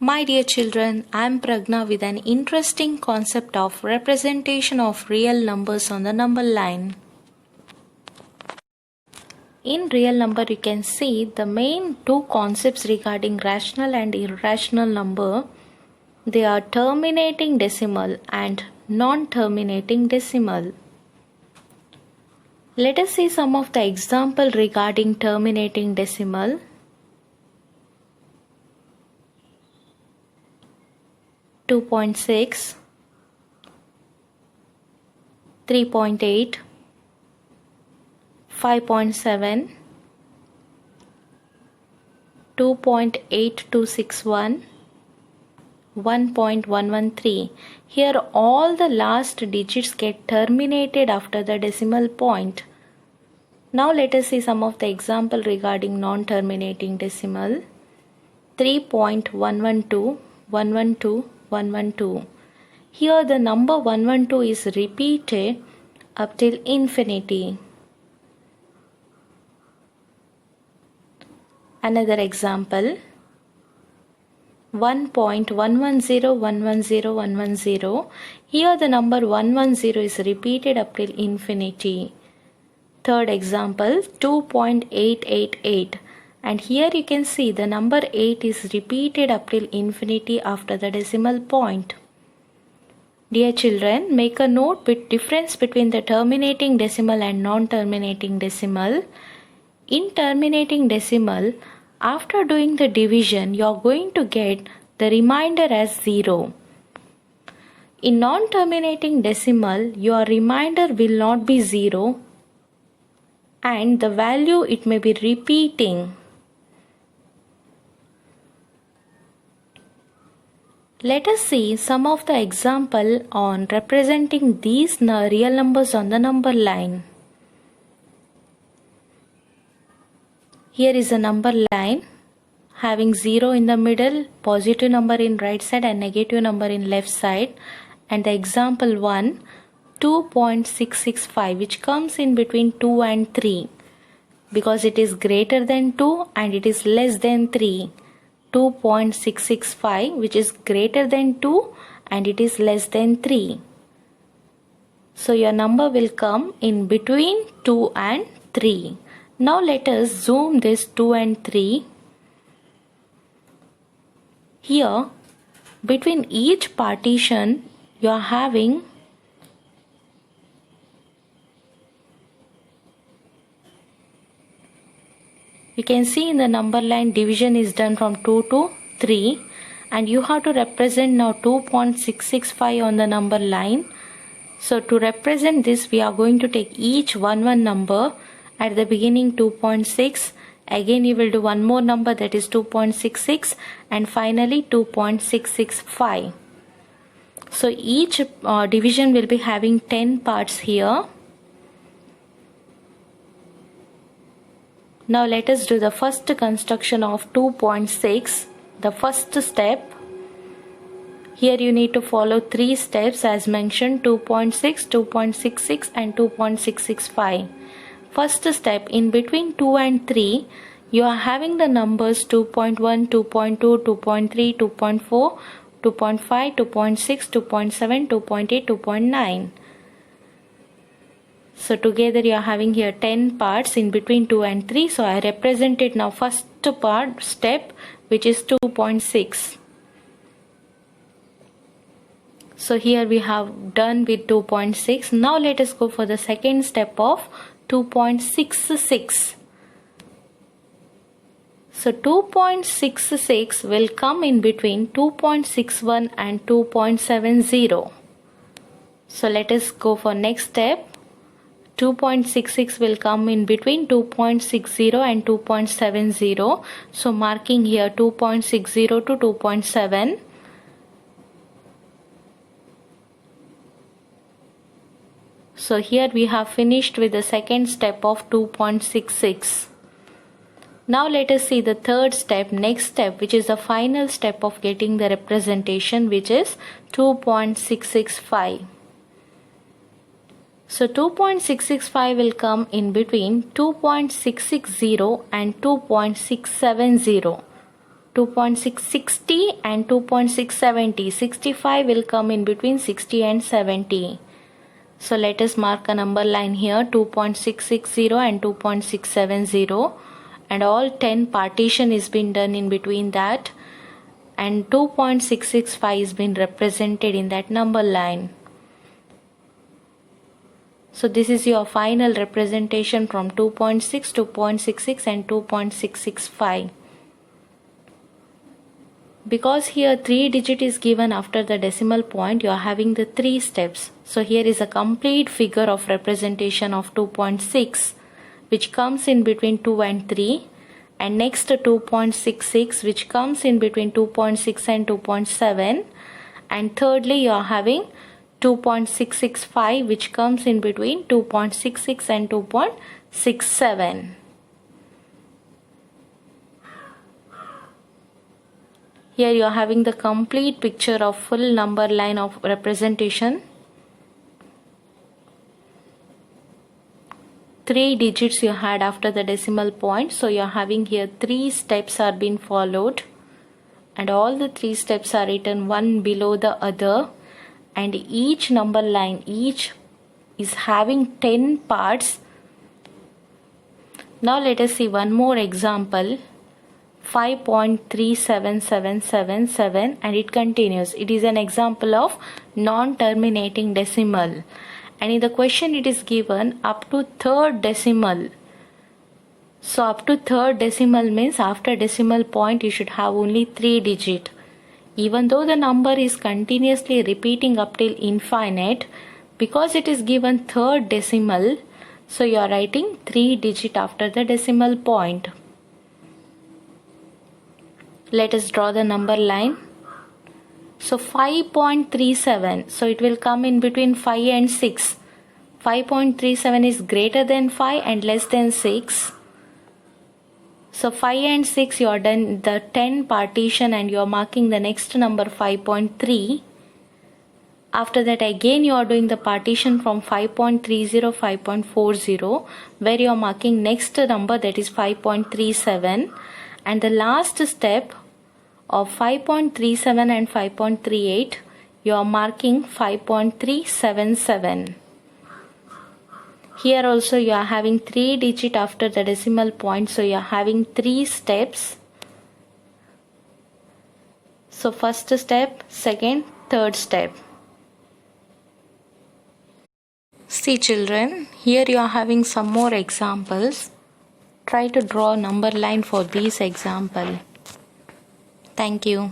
My dear children, I am Pragna with an interesting concept of representation of real numbers on the number line. In real number, you can see the main two concepts regarding rational and irrational number. They are terminating decimal and non-terminating decimal. Let us see some of the example regarding terminating decimal. 2.6, 3.8, 5.7, 2.8261, 1.113. Here all the last digits get terminated after the decimal point. Now let us see some of the example regarding non-terminating decimal. 3.112, 112, 112. Here the number 112 is repeated up till infinity. Another example, 1.110, here the number 110 is repeated up till infinity. Third example, 2.888, and here you can see the number 8 is repeated up till infinity after the decimal point. Dear children, make a note with difference between the terminating decimal and non-terminating decimal. In terminating decimal, after doing the division, you are going to get the remainder as 0. In non-terminating decimal, your remainder will not be 0 and the value it may be repeating. Let us see some of the example on representing these real numbers on the number line. Here is a number line having 0 in the middle, positive number in right side and negative number in left side, and the example 1, 2.665, which comes in between 2 and 3 because it is greater than 2 and it is less than 3. 2.665, which is greater than 2 and it is less than 3. So your number will come in between 2 and 3. Now let us zoom this 2 and 3. Here between each partition you are having you can see in the number line division is done from 2 to 3 and you have to represent now 2.665 on the number line. So to represent this we are going to take each one number. At the beginning 2.6, again you will do one more number, that is 2.66, and finally 2.665. So each division will be having 10 parts here. Now let us do the first construction of 2.6. The first step, here you need to follow 3 steps as mentioned: 2.6, 2.66 and 2.665. First step, in between 2 and 3 you are having the numbers 2.1, 2.2, 2.3, 2.4, 2.5, 2.6, 2.7, 2.8, 2.9. So together you are having here 10 parts in between 2 and 3. So I represented now first part step, which is 2.6. So here we have done with 2.6. Now let us go for the second step of 2.66. So 2.66 will come in between 2.61 and 2.70. So let us go for next step. 2.66 will come in between 2.60 and 2.70. So marking here 2.60 to 2.7. So here we have finished with the second step of 2.66. Now let us see the third step, next step, which is the final step of getting the representation, which is 2.665. So 2.665 will come in between 2.660 and 2.670. 2.660 and 2.670. 65 will come in between 60 and 70. So let us mark a number line here, 2.660 and 2.670, and all 10 partition is been done in between that, and 2.665 is been represented in that number line. So this is your final representation from 2.6, 2.66 and 2.665. Because here 3 digit is given after the decimal point, you are having the 3 steps. So here is a complete figure of representation of 2.6, which comes in between 2 and 3, and next 2.66, which comes in between 2.6 and 2.7, and thirdly you are having 2.665, which comes in between 2.66 and 2.67. Here you are having the complete picture of full number line of representation. 3 digits you had after the decimal point, so you are having here 3 steps are being followed, and all the 3 steps are written one below the other, and each number line is having 10 parts. Now let us see one more example. 5.37777, and it continues. It is an example of non-terminating decimal, and in the question it is given up to third decimal. So up to third decimal means after decimal point you should have only 3 digit. Even though the number is continuously repeating up till infinite, because it is given third decimal, so you are writing 3 digit after the decimal point. Let us draw the number line. So 5.37, so it will come in between 5 and 6. 5.37 is greater than 5 and less than 6. So 5 and 6 you are done the 10 partition, and you are marking the next number 5.3. After that again you are doing the partition from 5.30, 5.40, where you are marking next number, that is 5.37, and the last step of 5.37 and 5.38 you are marking 5.377. Here also you are having 3 digit after the decimal point, so you are having 3 steps. So first step, second, third step. See children, here you are having some more examples. Try to draw a number line for these example. Thank you.